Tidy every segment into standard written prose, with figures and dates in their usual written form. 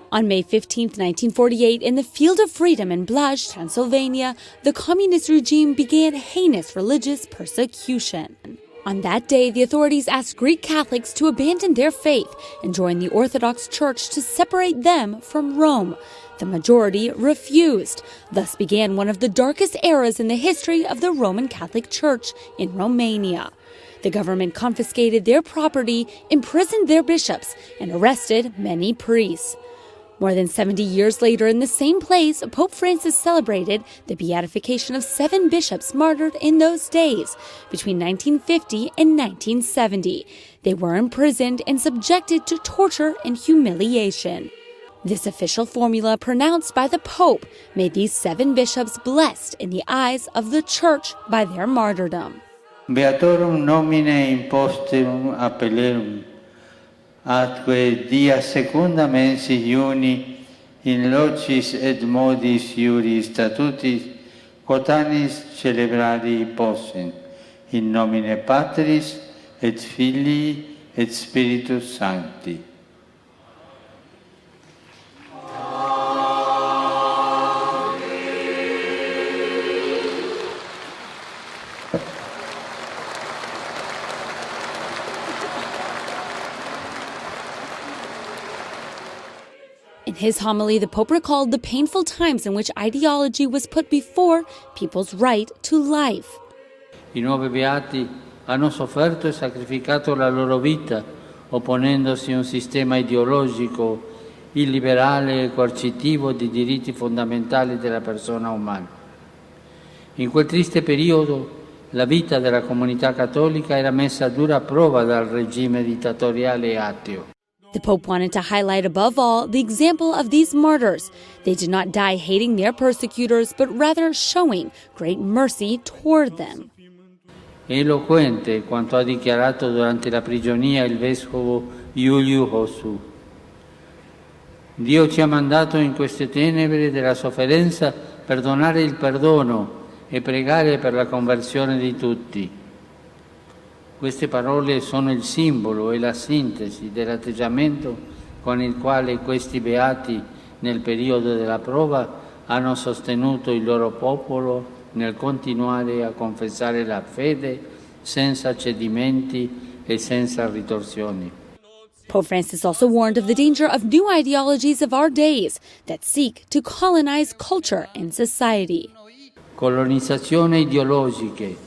On May 15, 1948, in the Field of Freedom in Blaj, Transylvania, the communist regime began heinous religious persecution. On that day, the authorities asked Greek Catholics to abandon their faith and join the Orthodox Church to separate them from Rome. The majority refused. Thus began one of the darkest eras in the history of the Roman Catholic Church in Romania. The government confiscated their property, imprisoned their bishops, and arrested many priests. More than 70 years later, in the same place, Pope Francis celebrated the beatification of 7 bishops martyred in those days, between 1950 and 1970. They were imprisoned and subjected to torture and humiliation. This official formula pronounced by the Pope made these 7 bishops blessed in the eyes of the Church by their martyrdom. Beatorum nomine impostum appellerum, atque dia secunda mensis Iuni in locis et modis iuris statutis quotanis celebrari possent, in nomine Patris et Filii et Spiritus Sancti. In his homily, the Pope recalled the painful times in which ideology was put before people's right to life. I 9 beati hanno sofferto e sacrificato la loro vita, opponendosi a un sistema ideologico illiberale e coercitivo di diritti fondamentali della persona umana. In quel triste periodo, la vita della comunità cattolica era messa a dura prova dal regime dittatoriale e ateo. The Pope wanted to highlight above all the example of these martyrs. They did not die hating their persecutors, but rather showing great mercy toward them. È eloquente quanto ha dichiarato durante la prigionia il vescovo Iuliu Hosu. Dio ci ha mandato in queste tenebre della sofferenza per donare il perdono e pregare per la conversione di tutti. Queste parole sono il simbolo e la sintesi dell'atteggiamento con il quale questi beati nel periodo della prova hanno sostenuto il loro popolo nel continuare a confessare la fede senza cedimenti e senza ritorsioni. Pope Francis also warned of the danger of new ideologies of our days that seek to colonize culture and society. Colonizzazioni ideologiche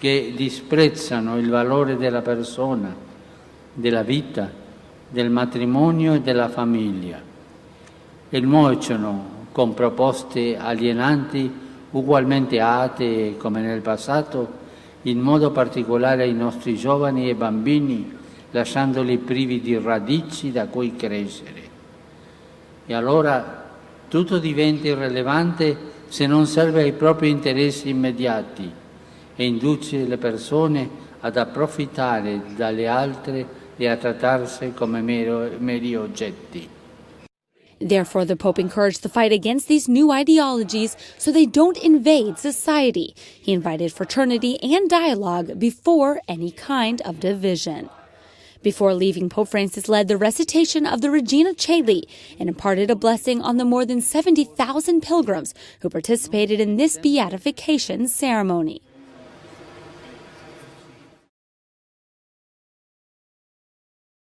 che disprezzano il valore della persona, della vita, del matrimonio e della famiglia e nuociono con proposte alienanti ugualmente atee come nel passato, in modo particolare ai nostri giovani e bambini, lasciandoli privi di radici da cui crescere. E allora tutto diventa irrilevante se non serve ai propri interessi immediati e induce le persone ad approfittare dalle altre e a trattarsi come meri oggetti. Therefore, the Pope encouraged the fight against these new ideologies so they don't invade society. He invited fraternity and dialogue before any kind of division. Before leaving, Pope Francis led the recitation of the Regina Caeli and imparted a blessing on the more than 70,000 pilgrims who participated in this beatification ceremony.